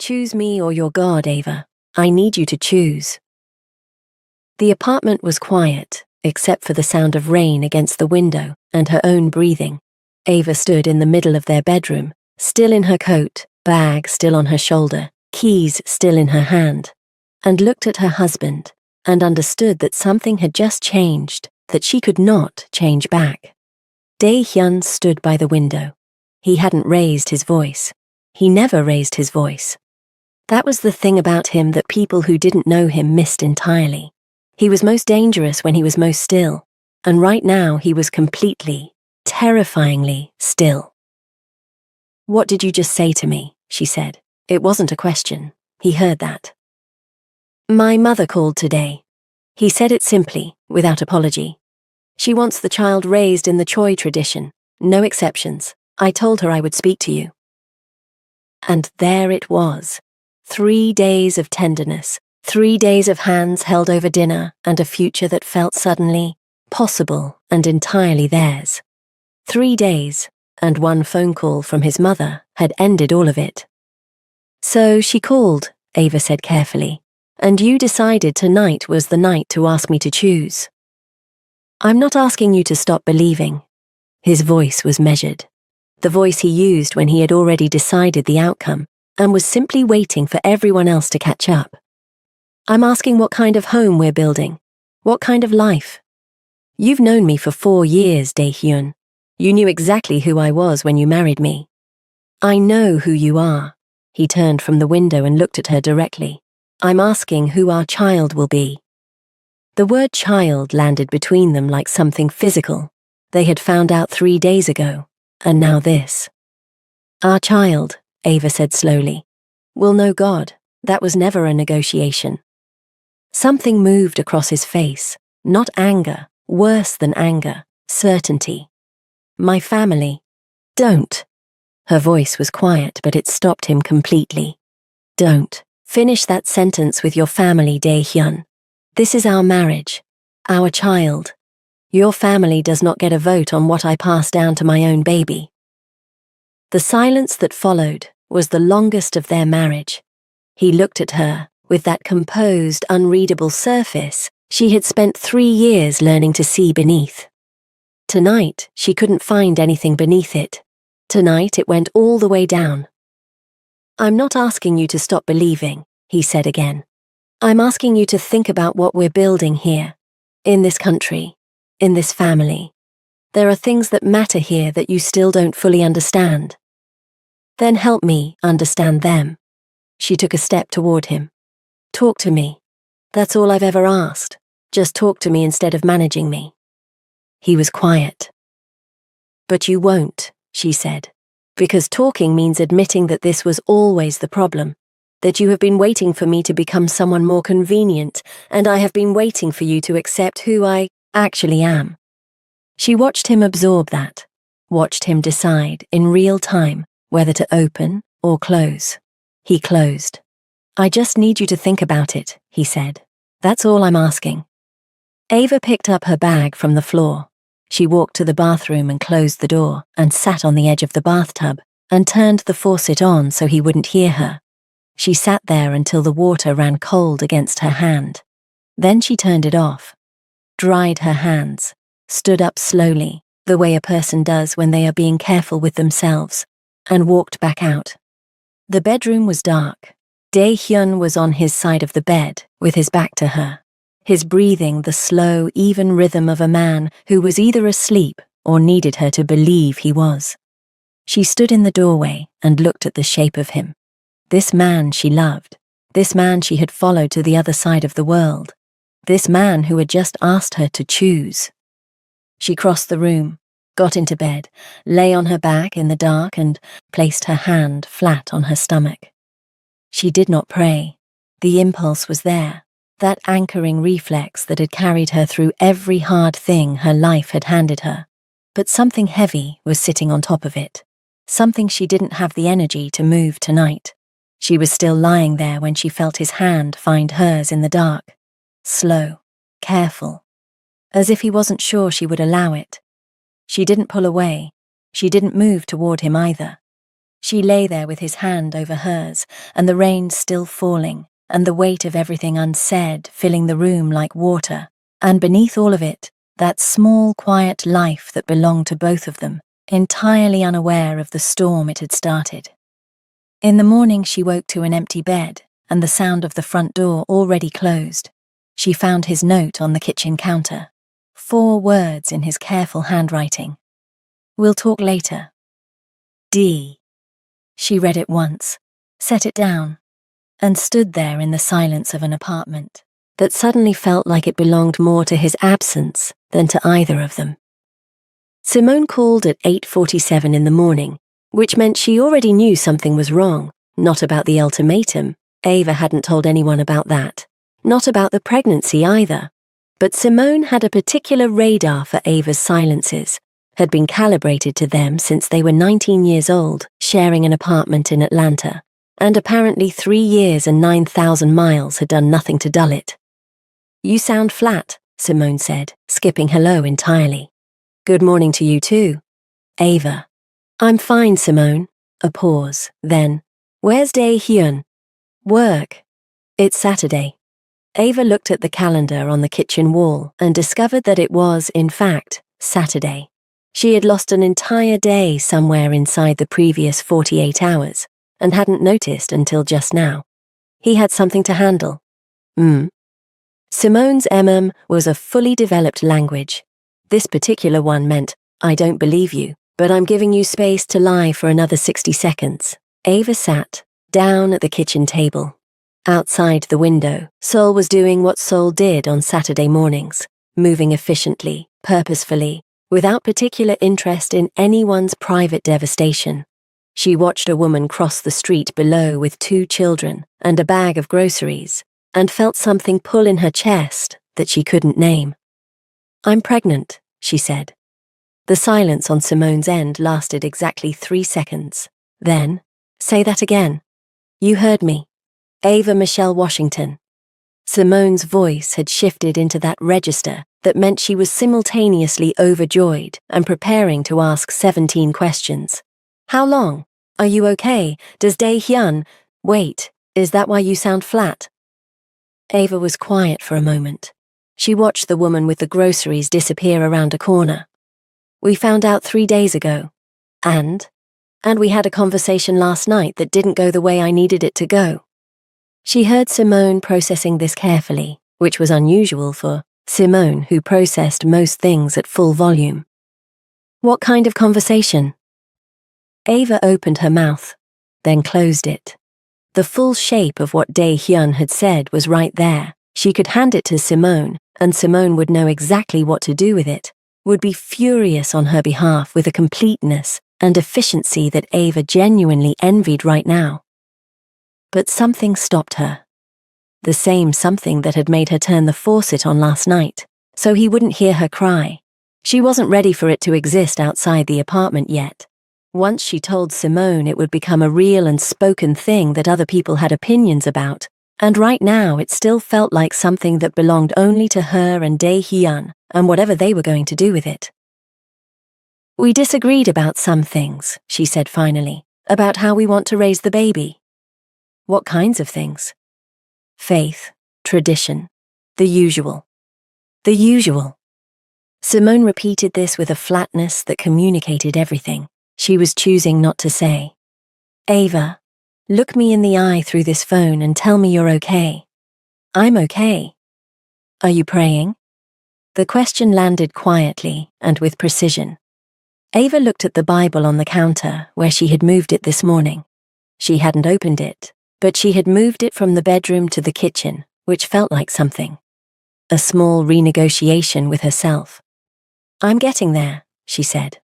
Choose me or your God, Ava. I need you to choose. The apartment was quiet, except for the sound of rain against the window and her own breathing. Ava stood in the middle of their bedroom, still in her coat, bag still on her shoulder, keys still in her hand, and looked at her husband and understood that something had just changed that she could not change back. Dae-hyun stood by the window. He hadn't raised his voice. He never raised his voice. That was the thing about him that people who didn't know him missed entirely. He was most dangerous when he was most still, and right now he was completely, terrifyingly still. "What did you just say to me?" she said. It wasn't a question. He heard that. "My mother called today." He said it simply, without apology. "She wants the child raised in the Choi tradition, no exceptions. I told her I would speak to you." And there it was. 3 days of tenderness, 3 days of hands held over dinner and a future that felt suddenly possible and entirely theirs. 3 days, and one phone call from his mother had ended all of it. "So she called," Ava said carefully, "and you decided tonight was the night to ask me to choose." "I'm not asking you to stop believing." His voice was measured. The voice he used when he had already decided the outcome and was simply waiting for everyone else to catch up. "I'm asking what kind of home we're building. What kind of life? You've known me for 4 years, Dae-hyun. You knew exactly who I was when you married me. I know who you are." He turned from the window and looked at her directly. "I'm asking who our child will be." The word child landed between them like something physical. They had found out 3 days ago, and now this. "Our child," Ava said slowly, "will know God. That was never a negotiation." Something moved across his face, not anger, worse than anger, certainty. "My family." "Don't." Her voice was quiet, but it stopped him completely. "Don't finish that sentence with your family, Dae-hyun. This is our marriage, our child. Your family does not get a vote on what I pass down to my own baby." The silence that followed was the longest of their marriage. He looked at her with that composed, unreadable surface she had spent 3 years learning to see beneath. Tonight, she couldn't find anything beneath it. Tonight, it went all the way down. "I'm not asking you to stop believing," he said again. "I'm asking you to think about what we're building here, in this country, in this family. There are things that matter here that you still don't fully understand. Then help me understand them." She took a step toward him. "Talk to me. That's all I've ever asked. Just talk to me instead of managing me." He was quiet. "But you won't," she said, "because talking means admitting that this was always the problem, that you have been waiting for me to become someone more convenient, and I have been waiting for you to accept who I actually am." She watched him absorb that, watched him decide in real time whether to open or close. He closed. "I just need you to think about it," he said. "That's all I'm asking." Ava picked up her bag from the floor. She walked to the bathroom and closed the door and sat on the edge of the bathtub and turned the faucet on so he wouldn't hear her. She sat there until the water ran cold against her hand. Then she turned it off, dried her hands, stood up slowly, the way a person does when they are being careful with themselves, and walked back out. The bedroom was dark. Dae-hyun was on his side of the bed, with his back to her, his breathing the slow, even rhythm of a man who was either asleep or needed her to believe he was. She stood in the doorway and looked at the shape of him. This man she loved, this man she had followed to the other side of the world, this man who had just asked her to choose. She crossed the room, got into bed, lay on her back in the dark and placed her hand flat on her stomach. She did not pray. The impulse was there, that anchoring reflex that had carried her through every hard thing her life had handed her. But something heavy was sitting on top of it, something she didn't have the energy to move tonight. She was still lying there when she felt his hand find hers in the dark, slow, careful, as if he wasn't sure she would allow it. She didn't pull away. She didn't move toward him either. She lay there with his hand over hers, and the rain still falling, and the weight of everything unsaid filling the room like water, and beneath all of it, that small, quiet life that belonged to both of them, entirely unaware of the storm it had started. In the morning she woke to an empty bed, and the sound of the front door already closed. She found his note on the kitchen counter. 4 words in his careful handwriting. "We'll talk later. D." She read it once, set it down, and stood there in the silence of an apartment that suddenly felt like it belonged more to his absence than to either of them. Simone called at 8:47 in the morning, which meant she already knew something was wrong, not about the ultimatum. Ava hadn't told anyone about that. Not about the pregnancy either. But Simone had a particular radar for Ava's silences, had been calibrated to them since they were 19 years old, sharing an apartment in Atlanta, and apparently 3 years and 9,000 miles had done nothing to dull it. "You sound flat," Simone said, skipping hello entirely. "Good morning to you too." Ava. "I'm fine, Simone." A pause, then, "Where's Dae-hyun?" "Work." "It's Saturday." Ava looked at the calendar on the kitchen wall and discovered that it was, in fact, Saturday. She had lost an entire day somewhere inside the previous 48 hours and hadn't noticed until just now. He had something to handle. Simone's was a fully developed language. This particular one meant, "I don't believe you, but I'm giving you space to lie for another 60 seconds. Ava sat down at the kitchen table. Outside the window, Sol was doing what Sol did on Saturday mornings, moving efficiently, purposefully, without particular interest in anyone's private devastation. She watched a woman cross the street below with 2 children and a bag of groceries, and felt something pull in her chest that she couldn't name. "I'm pregnant," she said. The silence on Simone's end lasted exactly 3 seconds. Then, "Say that again." "You heard me. Ava Michelle Washington." Simone's voice had shifted into that register that meant she was simultaneously overjoyed and preparing to ask 17 questions. "How long? Are you okay? Does Dae-hyun? Wait, is that why you sound flat?" Ava was quiet for a moment. She watched the woman with the groceries disappear around a corner. "We found out 3 days ago. And we had a conversation last night that didn't go the way I needed it to go." She heard Simone processing this carefully, which was unusual for Simone, who processed most things at full volume. "What kind of conversation?" Ava opened her mouth, then closed it. The full shape of what Dae-hyun had said was right there. She could hand it to Simone, and Simone would know exactly what to do with it, would be furious on her behalf with a completeness and efficiency that Ava genuinely envied right now. But something stopped her. The same something that had made her turn the faucet on last night, so he wouldn't hear her cry. She wasn't ready for it to exist outside the apartment yet. Once she told Simone, it would become a real and spoken thing that other people had opinions about, and right now it still felt like something that belonged only to her and Dae-hyun, and whatever they were going to do with it. "We disagreed about some things," she said finally, "about how we want to raise the baby." "What kinds of things?" "Faith, tradition, the usual." "The usual." Simone repeated this with a flatness that communicated everything she was choosing not to say. "Ava, look me in the eye through this phone and tell me you're okay." "I'm okay." "Are you praying?" The question landed quietly and with precision. Ava looked at the Bible on the counter where she had moved it this morning. She hadn't opened it, but she had moved it from the bedroom to the kitchen, which felt like something. A small renegotiation with herself. "I'm getting there," she said.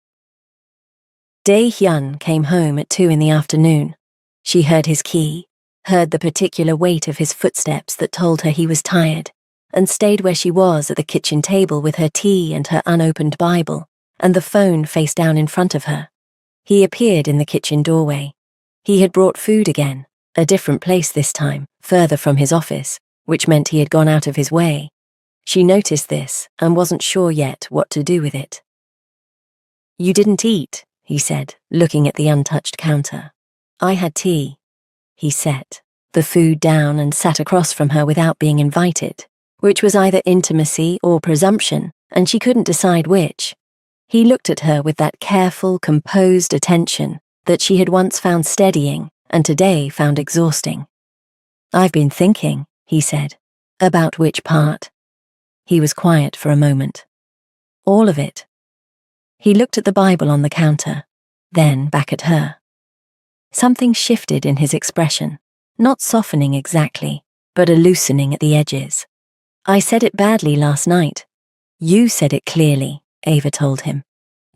Dae-hyun came home at 2 in the afternoon. She heard his key, heard the particular weight of his footsteps that told her he was tired, and stayed where she was at the kitchen table with her tea and her unopened Bible, and the phone face down in front of her. He appeared in the kitchen doorway. He had brought food again, a different place this time, further from his office, which meant he had gone out of his way. She noticed this and wasn't sure yet what to do with it. "You didn't eat," he said, looking at the untouched counter. I had tea. He set the food down and sat across from her without being invited, which was either intimacy or presumption, and she couldn't decide which. He looked at her with that careful, composed attention that she had once found steadying and today found exhausting. I've been thinking, he said. About which part? He was quiet for a moment. All of it. He looked at the Bible on the counter, then back at her. Something shifted in his expression, not softening exactly, but a loosening at the edges. I said it badly last night. You said it clearly, Ava told him.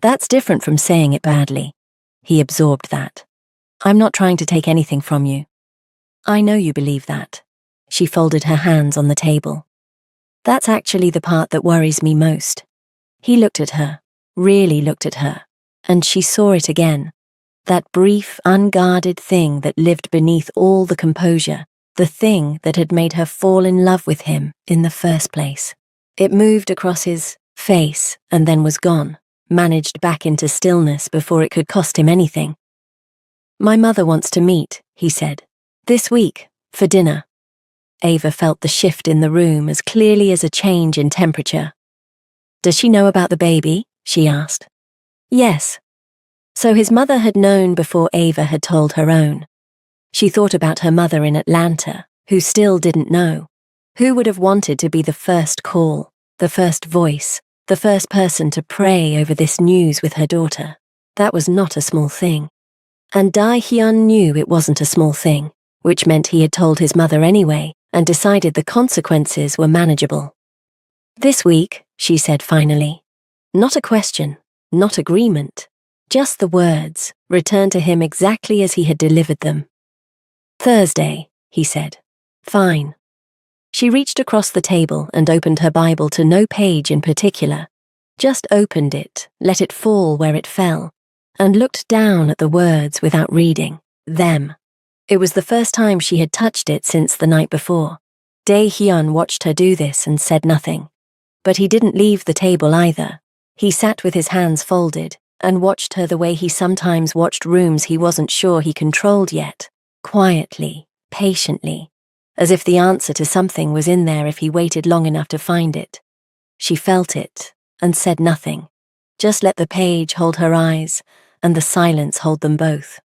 That's different from saying it badly. He absorbed that. I'm not trying to take anything from you. I know you believe that. She folded her hands on the table. That's actually the part that worries me most. He looked at her, really looked at her, and she saw it again. That brief, unguarded thing that lived beneath all the composure, the thing that had made her fall in love with him in the first place. It moved across his face and then was gone, managed back into stillness before it could cost him anything. My mother wants to meet, he said. This week, for dinner. Ava felt the shift in the room as clearly as a change in temperature. Does she know about the baby? She asked. Yes. So his mother had known before Ava had told her own. She thought about her mother in Atlanta, who still didn't know. Who would have wanted to be the first call, the first voice, the first person to pray over this news with her daughter? That was not a small thing. And Dae-hyun knew it wasn't a small thing, which meant he had told his mother anyway and decided the consequences were manageable. This week, she said finally. Not a question, not agreement. Just the words, returned to him exactly as he had delivered them. Thursday, he said. Fine. She reached across the table and opened her Bible to no page in particular. Just opened it, let it fall where it fell, and looked down at the words without reading, them. It was the first time she had touched it since the night before. Dae-hyun watched her do this and said nothing. But he didn't leave the table either. He sat with his hands folded and watched her the way he sometimes watched rooms he wasn't sure he controlled yet, quietly, patiently, as if the answer to something was in there if he waited long enough to find it. She felt it and said nothing, just let the page hold her eyes and the silence hold them both.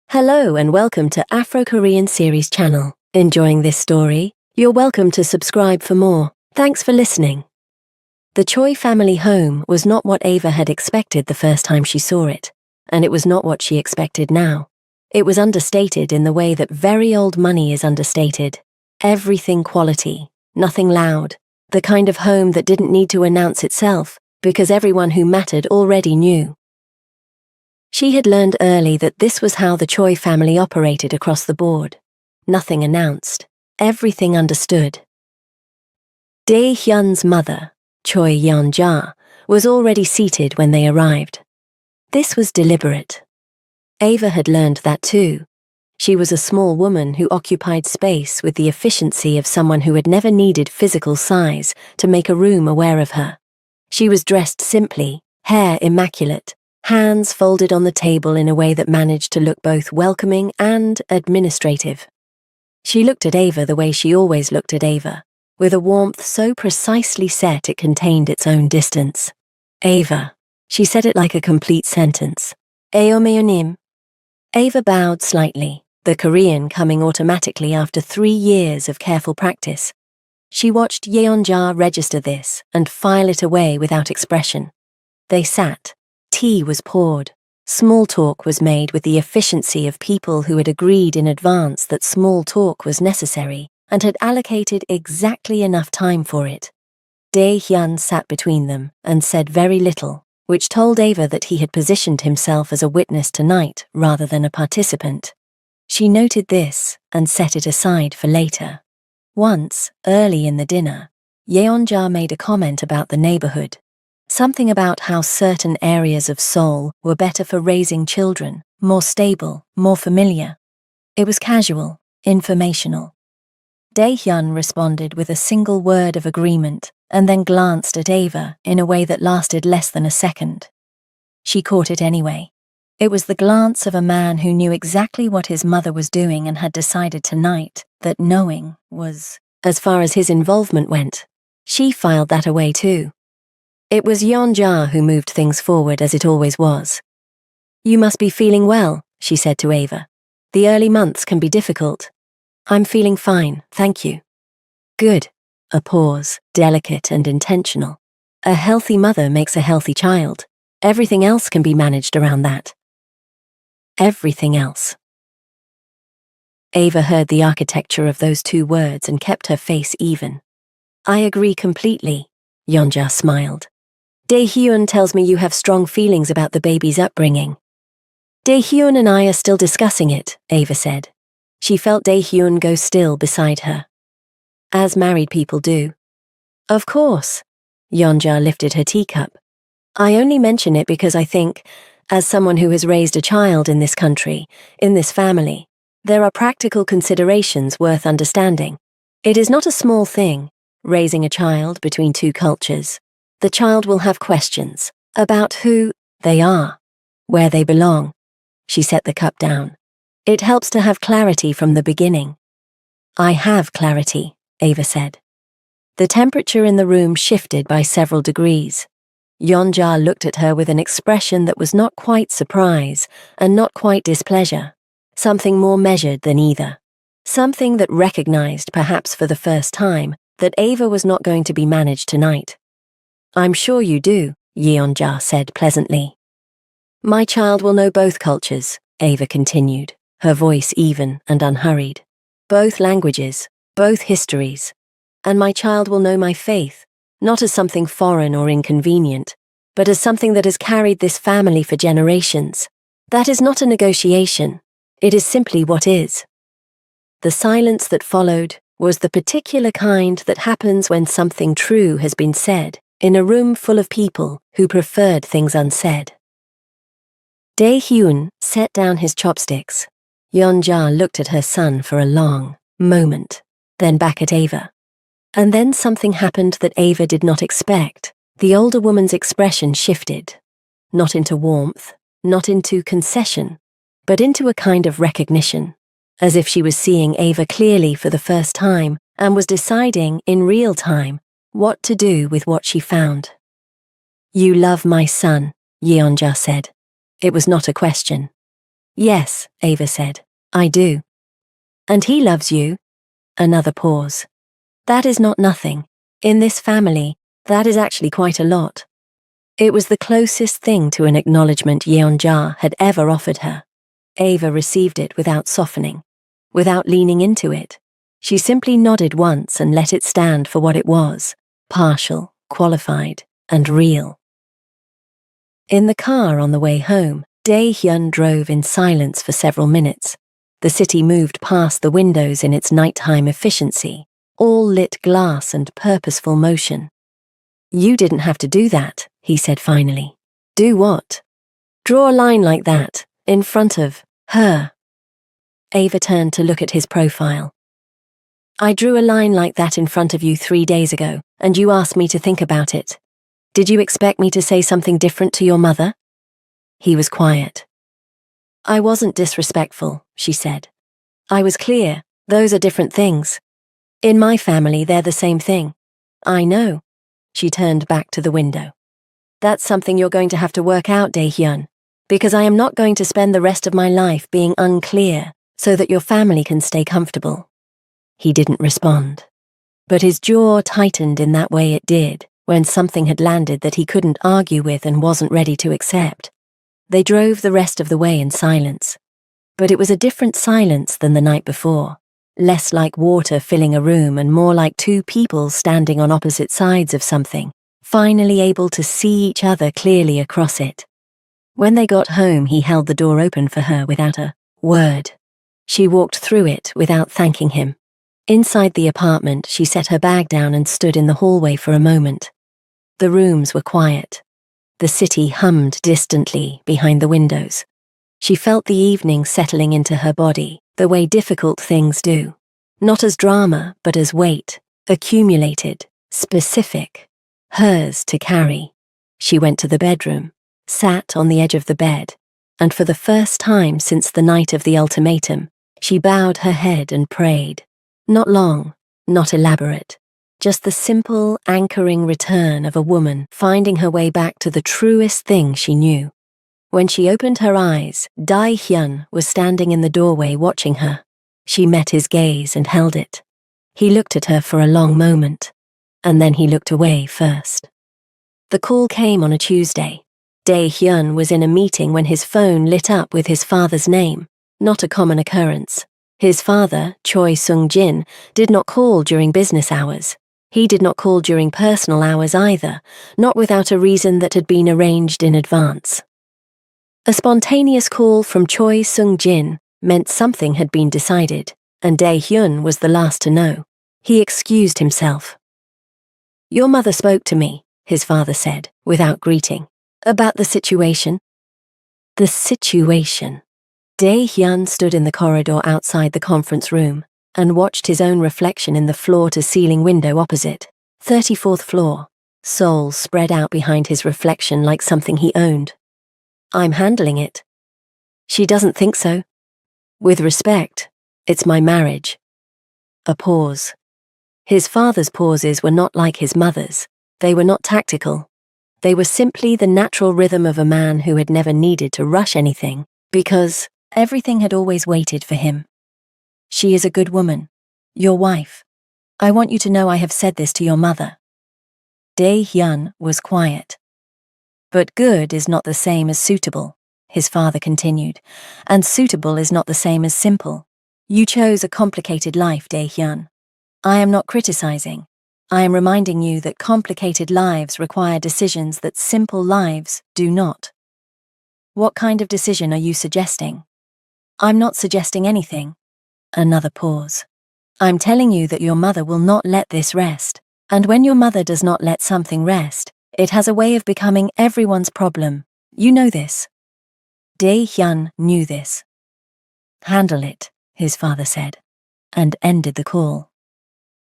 Hello and welcome to Afro-Korean Series channel. Enjoying this story? You're welcome to subscribe for more. Thanks for listening. The Choi family home was not what Ava had expected the first time she saw it, and it was not what she expected now. It was understated in the way that very old money is understated. Everything quality, nothing loud, the kind of home that didn't need to announce itself because everyone who mattered already knew. She had learned early that this was how the Choi family operated across the board. Nothing announced, everything understood. Dae-hyun's mother, Choi Yeon-ja, was already seated when they arrived. This was deliberate. Ava had learned that too. She was a small woman who occupied space with the efficiency of someone who had never needed physical size to make a room aware of her. She was dressed simply, hair immaculate, hands folded on the table in a way that managed to look both welcoming and administrative. She looked at Ava the way she always looked at Ava, with a warmth so precisely set it contained its own distance. Ava. She said it like a complete sentence. Eomeonim. Ava bowed slightly, the Korean coming automatically after 3 years of careful practice. She watched Yeon-ja register this and file it away without expression. They sat. Tea was poured. Small talk was made with the efficiency of people who had agreed in advance that small talk was necessary and had allocated exactly enough time for it. Dae-hyun sat between them and said very little, which told Ava that he had positioned himself as a witness tonight rather than a participant. She noted this and set it aside for later. Once, early in the dinner, Yeon-ja made a comment about the neighborhood. Something about how certain areas of Seoul were better for raising children, more stable, more familiar. It was casual, informational. Dae-hyun responded with a single word of agreement and then glanced at Ava in a way that lasted less than a second. She caught it anyway. It was the glance of a man who knew exactly what his mother was doing and had decided tonight that knowing was, as far as his involvement went. She filed that away too. It was Yonja who moved things forward as it always was. "You must be feeling well," she said to Ava. "The early months can be difficult." "I'm feeling fine, thank you." "Good." A pause, delicate and intentional. A healthy mother makes a healthy child. Everything else can be managed around that. Everything else. Ava heard the architecture of those two words and kept her face even. "I agree completely," Yonja smiled. "Dae-hyun tells me you have strong feelings about the baby's upbringing." "Dae-hyun and I are still discussing it," Ava said. She felt Dae-hyun go still beside her. As married people do. "Of course." Yonja lifted her teacup. "I only mention it because I think, as someone who has raised a child in this country, in this family, there are practical considerations worth understanding. It is not a small thing, raising a child between two cultures. The child will have questions about who they are, where they belong." She set the cup down. "It helps to have clarity from the beginning." "I have clarity," Ava said. The temperature in the room shifted by several degrees. Yonja looked at her with an expression that was not quite surprise and not quite displeasure, something more measured than either. Something that recognized, perhaps for the first time, that Ava was not going to be managed tonight. "I'm sure you do," Yeonja said pleasantly. "My child will know both cultures," Ava continued, her voice even and unhurried. "Both languages, both histories. And my child will know my faith, not as something foreign or inconvenient, but as something that has carried this family for generations. That is not a negotiation. It is simply what is." The silence that followed was the particular kind that happens when something true has been said in a room full of people who preferred things unsaid. Dae-hyun set down his chopsticks. Yonja looked at her son for a long moment, then back at Ava. And then something happened that Ava did not expect. The older woman's expression shifted, not into warmth, not into concession, but into a kind of recognition, as if she was seeing Ava clearly for the first time and was deciding in real time what to do with what she found. "You love my son," Yeonja said. It was not a question. "Yes," Ava said, "I do." "And he loves you." Another pause. "That is not nothing. In this family, that is actually quite a lot." It was the closest thing to an acknowledgement Yeonja had ever offered her. Ava received it without softening, without leaning into it. She simply nodded once and let it stand for what it was, partial, qualified, and real. In the car on the way home, Dae-hyun drove in silence for several minutes. The city moved past the windows in its nighttime efficiency, all lit glass and purposeful motion. "You didn't have to do that," he said finally. "Do what?" "Draw a line like that, in front of her." Ava turned to look at his profile. "I drew a line like that in front of you 3 days ago, and you asked me to think about it. Did you expect me to say something different to your mother?" He was quiet. "I wasn't disrespectful," she said. "I was clear, those are different things. In my family, they're the same thing." "I know." She turned back to the window. "That's something you're going to have to work out, Dae-hyun, because I am not going to spend the rest of my life being unclear so that your family can stay comfortable." He didn't respond. But his jaw tightened in that way it did when something had landed that he couldn't argue with and wasn't ready to accept. They drove the rest of the way in silence. But it was a different silence than the night before. Less like water filling a room and more like two people standing on opposite sides of something, finally able to see each other clearly across it. When they got home, he held the door open for her without a word. She walked through it without thanking him. Inside the apartment, she set her bag down and stood in the hallway for a moment. The rooms were quiet. The city hummed distantly behind the windows. She felt the evening settling into her body, the way difficult things do. Not as drama, but as weight, accumulated, specific, hers to carry. She went to the bedroom, sat on the edge of the bed, and for the first time since the night of the ultimatum, she bowed her head and prayed. Not long, not elaborate, just the simple, anchoring return of a woman finding her way back to the truest thing she knew. When she opened her eyes, Dae-hyun was standing in the doorway watching her. She met his gaze and held it. He looked at her for a long moment, and then he looked away first. The call came on a Tuesday. Dae-hyun was in a meeting when his phone lit up with his father's name, not a common occurrence. His father, Choi Sung-jin, did not call during business hours. He did not call during personal hours either, not without a reason that had been arranged in advance. A spontaneous call from Choi Sung-jin meant something had been decided, and Dae-hyun was the last to know. He excused himself. "Your mother spoke to me," his father said, without greeting. "About the situation." The situation. Dae-hyun stood in the corridor outside the conference room and watched his own reflection in the floor-to-ceiling window opposite. 34th floor. Seoul spread out behind his reflection like something he owned. "I'm handling it." "She doesn't think so." "With respect, it's my marriage." A pause. His father's pauses were not like his mother's. They were not tactical. They were simply the natural rhythm of a man who had never needed to rush anything, because everything had always waited for him. "She is a good woman. Your wife. I want you to know I have said this to your mother." Dae-hyun was quiet. "But good is not the same as suitable," his father continued, "and suitable is not the same as simple. You chose a complicated life, Dae-hyun. I am not criticizing. I am reminding you that complicated lives require decisions that simple lives do not." "What kind of decision are you suggesting?" "I'm not suggesting anything." Another pause. "I'm telling you that your mother will not let this rest, and when your mother does not let something rest, it has a way of becoming everyone's problem. You know this." Dae-hyun knew this. "Handle it," his father said, and ended the call.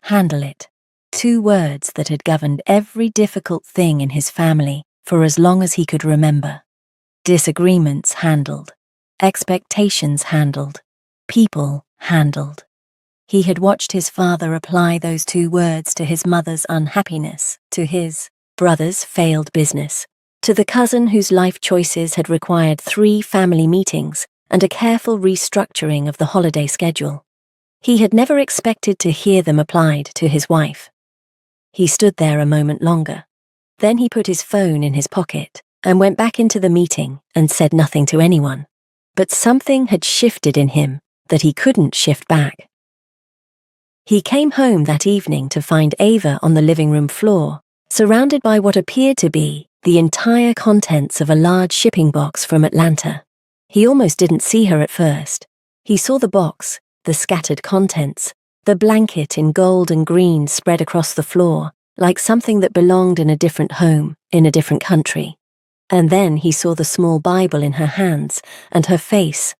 Handle it. 2 words that had governed every difficult thing in his family for as long as he could remember. Disagreements handled. Expectations handled. People handled. He had watched his father apply those 2 words to his mother's unhappiness, to his brother's failed business, to the cousin whose life choices had required 3 family meetings and a careful restructuring of the holiday schedule. He had never expected to hear them applied to his wife. He stood there a moment longer. Then he put his phone in his pocket and went back into the meeting and said nothing to anyone. But something had shifted in him that he couldn't shift back. He came home that evening to find Ava on the living room floor, surrounded by what appeared to be the entire contents of a large shipping box from Atlanta. He almost didn't see her at first. He saw the box, the scattered contents, the blanket in gold and green spread across the floor, like something that belonged in a different home, in a different country. And then he saw the small Bible in her hands and her face,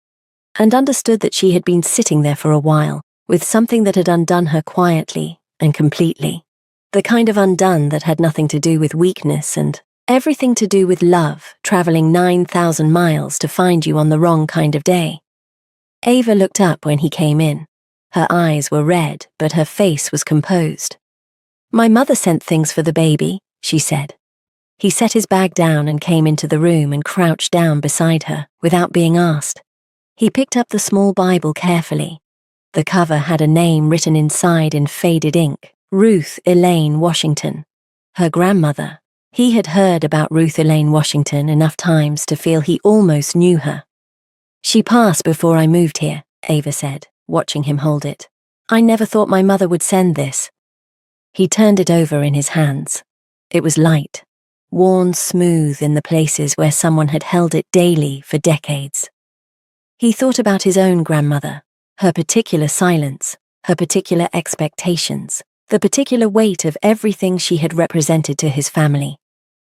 and understood that she had been sitting there for a while, with something that had undone her quietly and completely. The kind of undone that had nothing to do with weakness and everything to do with love, traveling 9,000 miles to find you on the wrong kind of day. Ava looked up when he came in. Her eyes were red, but her face was composed. "My mother sent things for the baby," she said. He set his bag down and came into the room and crouched down beside her, without being asked. He picked up the small Bible carefully. The cover had a name written inside in faded ink, Ruth Elaine Washington. Her grandmother. He had heard about Ruth Elaine Washington enough times to feel he almost knew her. "She passed before I moved here," Ava said, watching him hold it. "I never thought my mother would send this." He turned it over in his hands. It was light, worn smooth in the places where someone had held it daily for decades. He thought about his own grandmother, her particular silence, her particular expectations, the particular weight of everything she had represented to his family.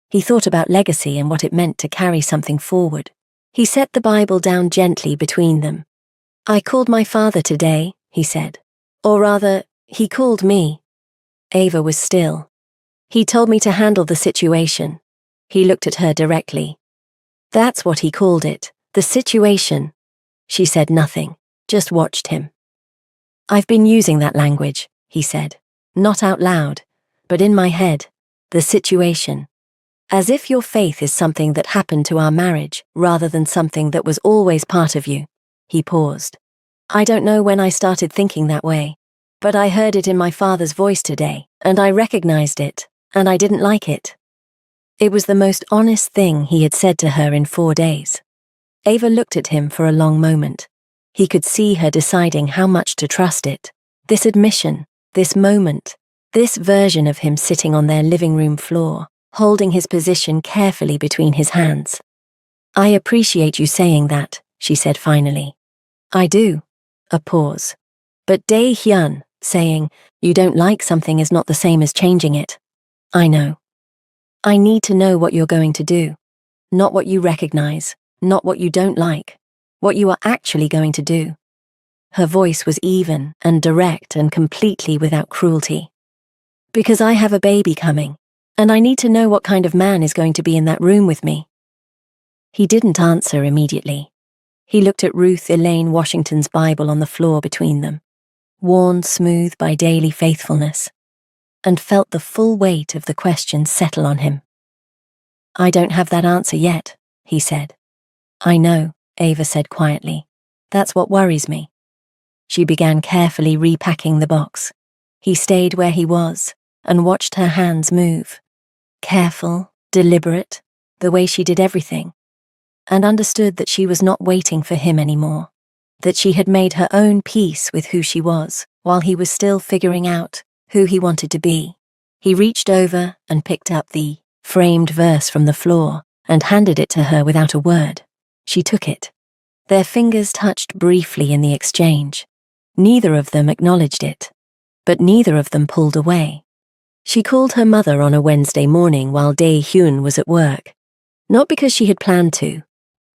He thought about legacy and what it meant to carry something forward. He set the Bible down gently between them. "I called my father today," he said. "Or rather, he called me." Ava was still. "He told me to handle the situation." He looked at her directly. "That's what he called it, The situation. She said nothing, just watched him. I've been using that language, he said. Not out loud, but in my head. The situation. As if your faith is something that happened to our marriage, rather than something that was always part of you. He paused. I don't know when I started thinking that way, but I heard it in my father's voice today, and I recognized it, and I didn't like it. It was the most honest thing he had said to her in 4 days. Ava looked at him for a long moment. He could see her deciding how much to trust it. This admission, this moment, this version of him sitting on their living room floor, holding his position carefully between his hands. I appreciate you saying that, she said finally. I do. A pause. But Dae-hyun, saying, you don't like something is not the same as changing it. I know. I need to know what you're going to do. Not what you recognize, not what you don't like, what you are actually going to do. Her voice was even and direct and completely without cruelty. Because I have a baby coming, and I need to know what kind of man is going to be in that room with me. He didn't answer immediately. He looked at Ruth Elaine Washington's Bible on the floor between them, worn smooth by daily faithfulness, and felt the full weight of the question settle on him. I don't have that answer yet, he said. I know, Ava said quietly. That's what worries me. She began carefully repacking the box. He stayed where he was and watched her hands move. Careful, deliberate, the way she did everything, and understood that she was not waiting for him anymore, that she had made her own peace with who she was, while he was still figuring out who he wanted to be. He reached over and picked up the framed verse from the floor and handed it to her without a word. She took it. Their fingers touched briefly in the exchange. Neither of them acknowledged it, but neither of them pulled away. She called her mother on a Wednesday morning while Dae-hyun was at work. Not because she had planned to.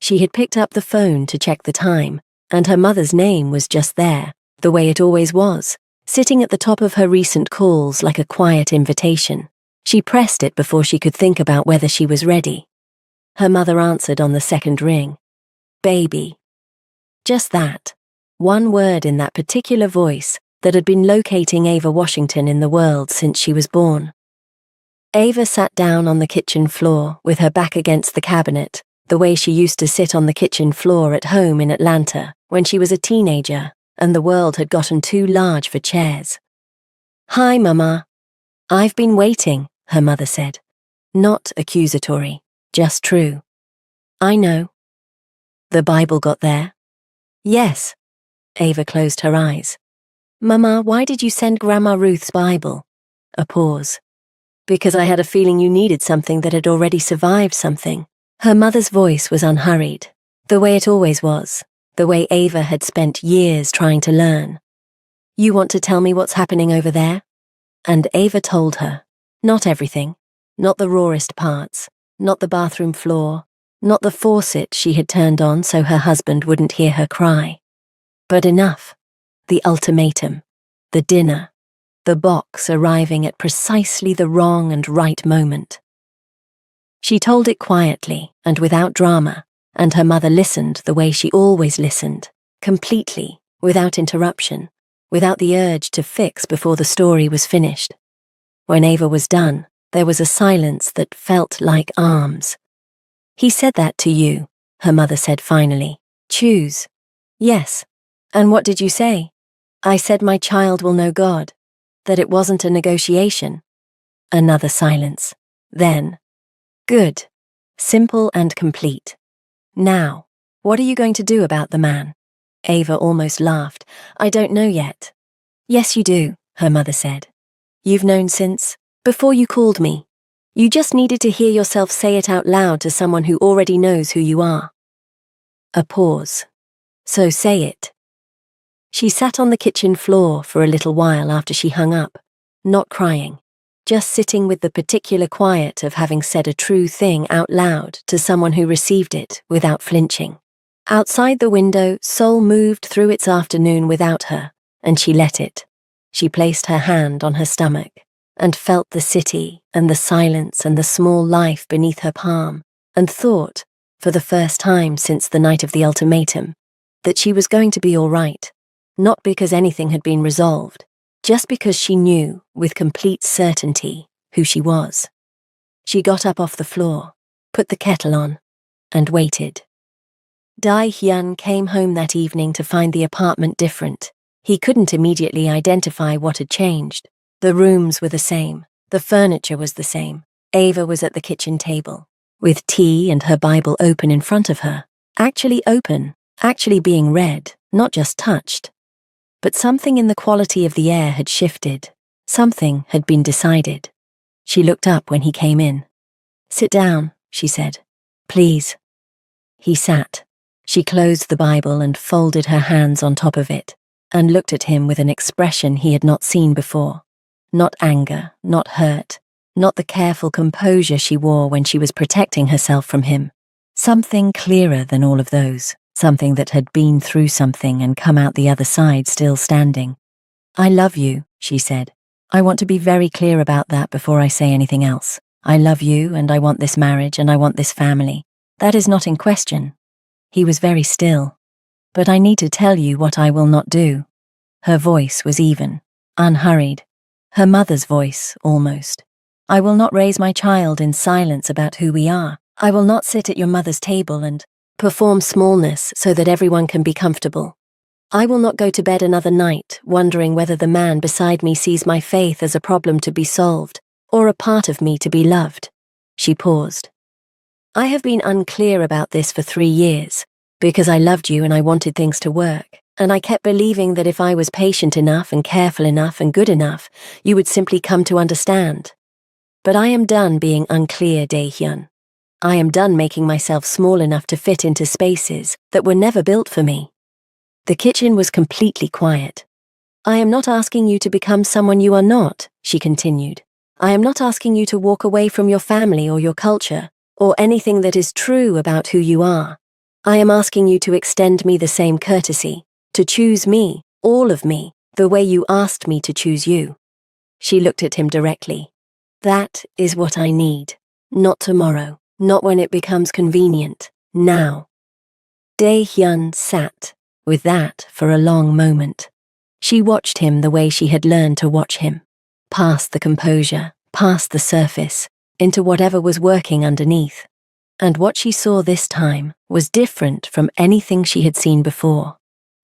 She had picked up the phone to check the time, and her mother's name was just there, the way it always was, sitting at the top of her recent calls like a quiet invitation. She pressed it before she could think about whether she was ready. Her mother answered on the second ring. Baby. Just that. One word in that particular voice that had been locating Ava Washington in the world since she was born. Ava sat down on the kitchen floor with her back against the cabinet, the way she used to sit on the kitchen floor at home in Atlanta when she was a teenager and the world had gotten too large for chairs. Hi, Mama. I've been waiting, her mother said. Not accusatory, just true. I know. The Bible got there? Yes. Ava closed her eyes. Mama, why did you send Grandma Ruth's Bible? A pause. Because I had a feeling you needed something that had already survived something. Her mother's voice was unhurried, the way it always was, the way Ava had spent years trying to learn. You want to tell me what's happening over there? And Ava told her. Not everything, not the rawest parts, not the bathroom floor, not the faucet she had turned on so her husband wouldn't hear her cry. But enough. The ultimatum, the dinner, the box arriving at precisely the wrong and right moment. She told it quietly and without drama, and her mother listened the way she always listened, completely, without interruption, without the urge to fix before the story was finished. When Ava was done, there was a silence that felt like arms. He said that to you, her mother said finally. Choose. Yes. And what did you say? I said my child will know God, that it wasn't a negotiation. Another silence. Then, good. Simple and complete. Now, what are you going to do about the man? Ava almost laughed. I don't know yet. Yes, you do, her mother said. You've known since, before you called me. You just needed to hear yourself say it out loud to someone who already knows who you are. A pause. So say it. She sat on the kitchen floor for a little while after she hung up, not crying, just sitting with the particular quiet of having said a true thing out loud to someone who received it without flinching. Outside the window, Seoul moved through its afternoon without her, and she let it. She placed her hand on her stomach and felt the city and the silence and the small life beneath her palm, and thought, for the first time since the night of the ultimatum, that she was going to be all right, not because anything had been resolved, just because she knew, with complete certainty, who she was. She got up off the floor, put the kettle on, and waited. Dae-hyun came home that evening to find the apartment different. He couldn't immediately identify what had changed. The rooms were the same, the furniture was the same. Ava was at the kitchen table, with tea and her Bible open in front of her. Actually open, actually being read, not just touched. But something in the quality of the air had shifted. Something had been decided. She looked up when he came in. "Sit down," she said. "Please." He sat. She closed the Bible and folded her hands on top of it, and looked at him with an expression he had not seen before. Not anger, not hurt, not the careful composure she wore when she was protecting herself from him. Something clearer than all of those, something that had been through something and come out the other side still standing. "I love you," she said. "I want to be very clear about that before I say anything else. I love you, and I want this marriage, and I want this family. That is not in question." He was very still. "But I need to tell you what I will not do." Her voice was even, unhurried. Her mother's voice, almost. "I will not raise my child in silence about who we are. I will not sit at your mother's table and perform smallness so that everyone can be comfortable. I will not go to bed another night wondering whether the man beside me sees my faith as a problem to be solved or a part of me to be loved." She paused. "I have been unclear about this for 3 years, because I loved you and I wanted things to work, and I kept believing that if I was patient enough and careful enough and good enough, you would simply come to understand. But I am done being unclear, Dae-hyun. I am done making myself small enough to fit into spaces that were never built for me." The kitchen was completely quiet. "I am not asking you to become someone you are not," she continued. "I am not asking you to walk away from your family or your culture, or anything that is true about who you are. I am asking you to extend me the same courtesy, to choose me, all of me, the way you asked me to choose you." She looked at him directly. "That is what I need. Not tomorrow, not when it becomes convenient, now." Dae-hyun sat with that for a long moment. She watched him the way she had learned to watch him, past the composure, past the surface, into whatever was working underneath. And what she saw this time was different from anything she had seen before.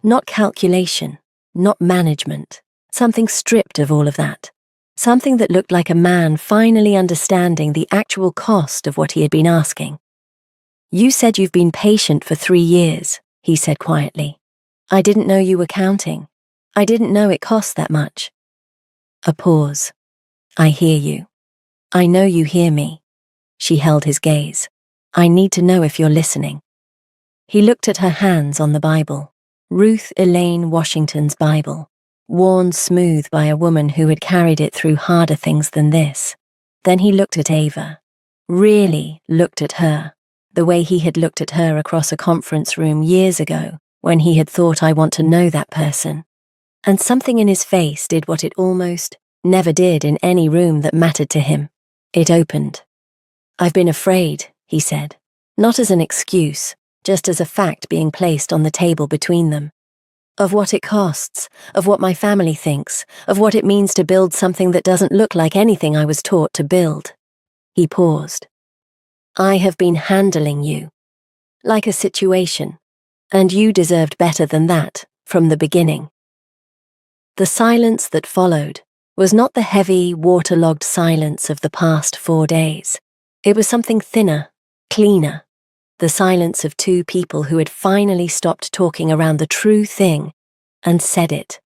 Not calculation, not management, something stripped of all of that. Something that looked like a man finally understanding the actual cost of what he had been asking. "You said you've been patient for 3 years, he said quietly. "I didn't know you were counting. I didn't know it cost that much." A pause. "I hear you. I know you hear me." She held his gaze. "I need to know if you're listening." He looked at her hands on the Bible. Ruth Elaine Washington's Bible, worn smooth by a woman who had carried it through harder things than this. Then he looked at Ava. Really looked at her, the way he had looked at her across a conference room years ago, when he had thought, "I want to know that person." And something in his face did what it almost never did in any room that mattered to him. It opened. "I've been afraid," he said, not as an excuse, just as a fact being placed on the table between them. "Of what it costs, of what my family thinks, of what it means to build something that doesn't look like anything I was taught to build." He paused. "I have been handling you like a situation, and you deserved better than that from the beginning." The silence that followed was not the heavy, waterlogged silence of the past 4 days. It was something thinner, cleaner. The silence of 2 people who had finally stopped talking around the true thing and said it.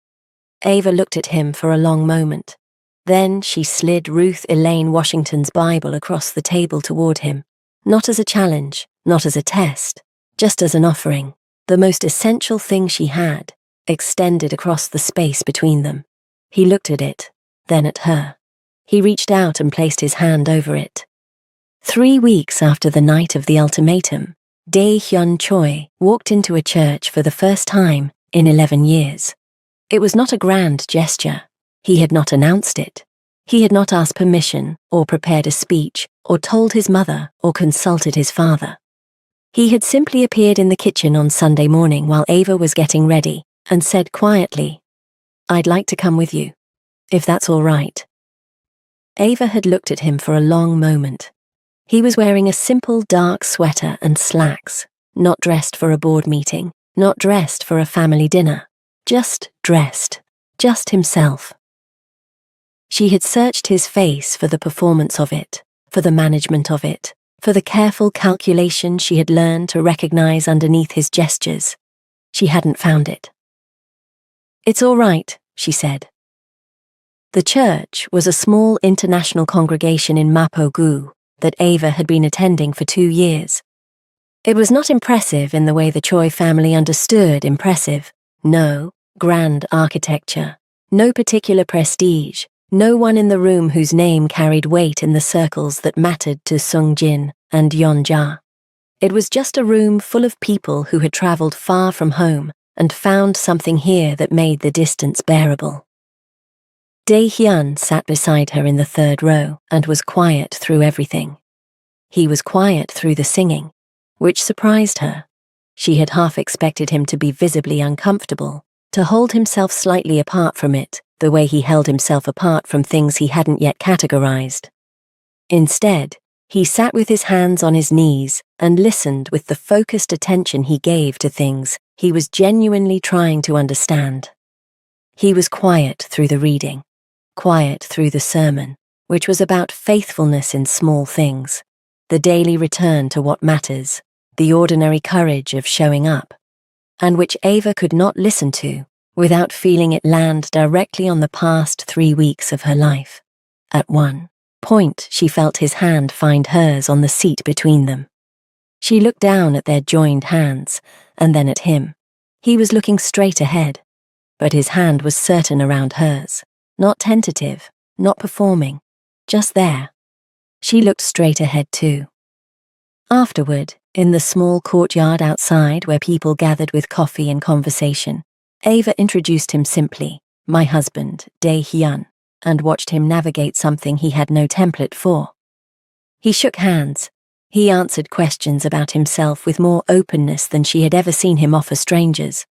Ava looked at him for a long moment. Then she slid Ruth Elaine Washington's Bible across the table toward him, not as a challenge, not as a test, just as an offering, the most essential thing she had, extended across the space between them. He looked at it, then at her. He reached out and placed his hand over it. 3 weeks after the night of the ultimatum, Dae-hyun Choi walked into a church for the first time in 11 years. It was not a grand gesture. He had not announced it. He had not asked permission or prepared a speech or told his mother or consulted his father. He had simply appeared in the kitchen on Sunday morning while Ava was getting ready and said quietly, "I'd like to come with you, if that's all right." Ava had looked at him for a long moment. He was wearing a simple dark sweater and slacks, not dressed for a board meeting, not dressed for a family dinner, just dressed, just himself. She had searched his face for the performance of it, for the management of it, for the careful calculation she had learned to recognize underneath his gestures. She hadn't found it. "It's all right," she said. The church was a small international congregation in Mapogu that Ava had been attending for 2 years. It was not impressive in the way the Choi family understood impressive. No grand architecture, no particular prestige, no one in the room whose name carried weight in the circles that mattered to Sung Jin and Yeon Ja. It was just a room full of people who had travelled far from home and found something here that made the distance bearable. Dae Hyun sat beside her in the 3rd row and was quiet through everything. He was quiet through the singing, which surprised her. She had half expected him to be visibly uncomfortable, to hold himself slightly apart from it, the way he held himself apart from things he hadn't yet categorized. Instead, he sat with his hands on his knees and listened with the focused attention he gave to things he was genuinely trying to understand. He was quiet through the reading, quiet through the sermon, which was about faithfulness in small things, the daily return to what matters, the ordinary courage of showing up, and which Ava could not listen to without feeling it land directly on the past 3 weeks of her life. At one point, she felt his hand find hers on the seat between them. She looked down at their joined hands, and then at him. He was looking straight ahead, but his hand was certain around hers, not tentative, not performing, just there. She looked straight ahead too. Afterward, in the small courtyard outside where people gathered with coffee and conversation, Ava introduced him simply, "My husband, Dae Hyun," and watched him navigate something he had no template for. He shook hands. He answered questions about himself with more openness than she had ever seen him offer strangers.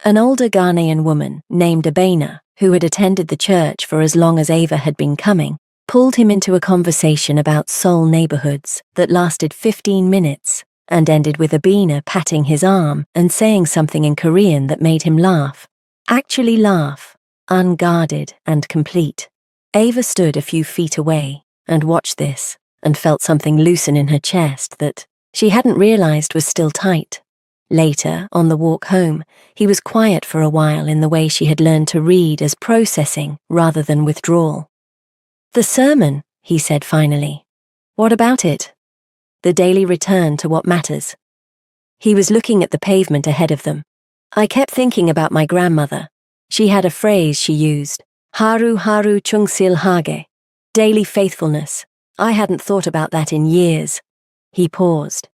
An older Ghanaian woman named Abena, who had attended the church for as long as Ava had been coming, pulled him into a conversation about Seoul neighborhoods that lasted 15 minutes and ended with Abena patting his arm and saying something in Korean that made him laugh. Actually laugh, unguarded and complete. Ava stood a few feet away and watched this and felt something loosen in her chest that she hadn't realized was still tight. Later, on the walk home, he was quiet for a while in the way she had learned to read as processing rather than withdrawal. "The sermon," he said finally. "What about it?" "The daily return to what matters." He was looking at the pavement ahead of them. "I kept thinking about my grandmother. She had a phrase she used, haru haru chungsil hage, daily faithfulness. I hadn't thought about that in years." He paused.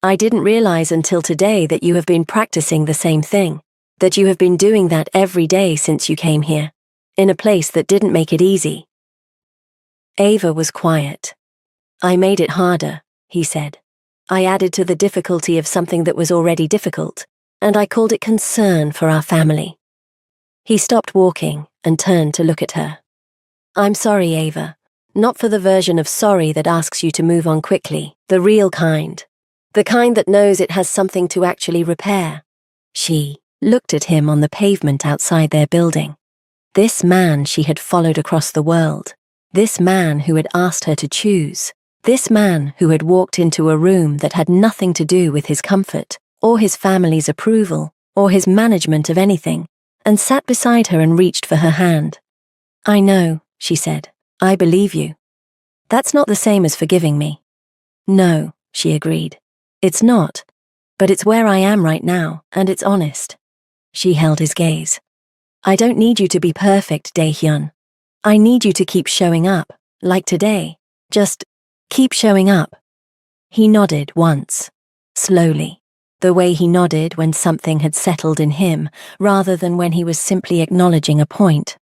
"I didn't realize until today that you have been practicing the same thing, that you have been doing that every day since you came here, in a place that didn't make it easy." Ava was quiet. "I made it harder," he said. "I added to the difficulty of something that was already difficult, and I called it concern for our family." He stopped walking and turned to look at her. "I'm sorry, Ava. Not for the version of sorry that asks you to move on quickly, the real kind. The kind that knows it has something to actually repair." She looked at him on the pavement outside their building. This man she had followed across the world. This man who had asked her to choose. This man who had walked into a room that had nothing to do with his comfort, or his family's approval, or his management of anything, and sat beside her and reached for her hand. "I know," she said. "I believe you." "That's not the same as forgiving me." "No," she agreed. "It's not. But it's where I am right now, and it's honest." She held his gaze. "I don't need you to be perfect, Dae Hyun. I need you to keep showing up, like today. Just keep showing up." He nodded once, slowly, the way he nodded when something had settled in him, rather than when he was simply acknowledging a point.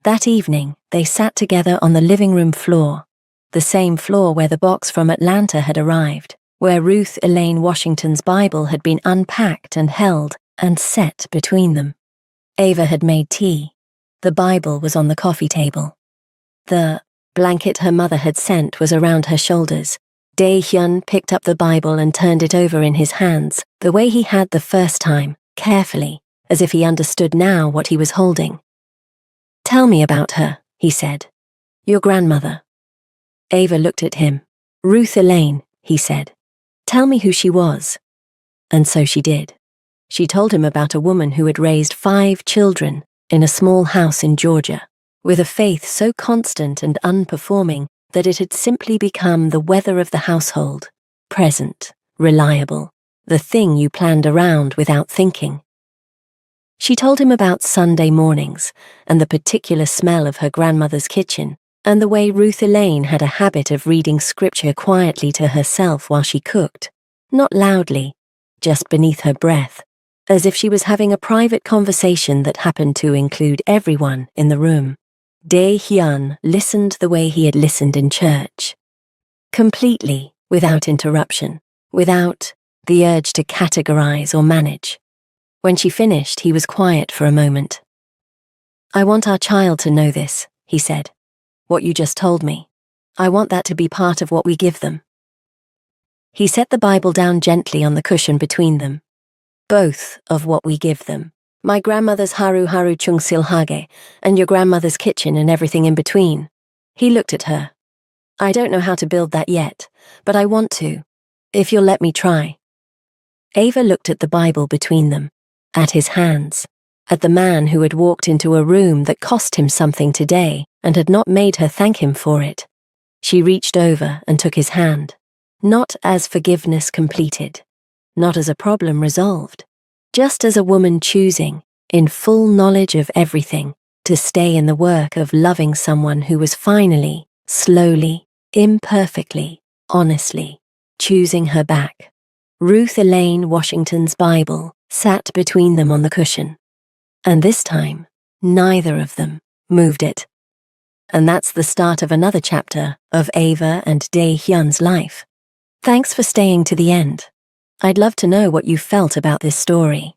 That evening, they sat together on the living room floor, the same floor where the box from Atlanta had arrived. where Ruth Elaine Washington's Bible had been unpacked and held and set between them. Ava had made tea. The Bible was on the coffee table. The blanket her mother had sent was around her shoulders. Dae-hyun picked up the Bible and turned it over in his hands, the way he had the first time, carefully, as if he understood now what he was holding. "Tell me about her," he said. "Your grandmother." Ava looked at him. "Ruth Elaine," he said. "Tell me who she was." And so she did. She told him about a woman who had raised 5 children in a small house in Georgia, with a faith so constant and unperforming that it had simply become the weather of the household, present, reliable, the thing you planned around without thinking. She told him about Sunday mornings and the particular smell of her grandmother's kitchen, and the way Ruth Elaine had a habit of reading scripture quietly to herself while she cooked, not loudly, just beneath her breath, as if she was having a private conversation that happened to include everyone in the room. Dae-hyun listened the way he had listened in church. Completely, without interruption, without the urge to categorize or manage. When she finished, he was quiet for a moment. "I want our child to know this," he said. "What you just told me. I want that to be part of what we give them." He set the Bible down gently on the cushion between them. "Both of what we give them. My grandmother's Haru Haru Chungsil Hage, and your grandmother's kitchen and everything in between." He looked at her. "I don't know how to build that yet, but I want to, if you'll let me try." Ava looked at the Bible between them, at his hands, at the man who had walked into a room that cost him something today and had not made her thank him for it. She reached over and took his hand, not as forgiveness completed, not as a problem resolved, just as a woman choosing, in full knowledge of everything, to stay in the work of loving someone who was finally, slowly, imperfectly, honestly, choosing her back. Ruth Elaine Washington's Bible sat between them on the cushion. And this time, neither of them moved it. And that's the start of another chapter of Ava and Dae-hyun's life. Thanks for staying to the end. I'd love to know what you felt about this story.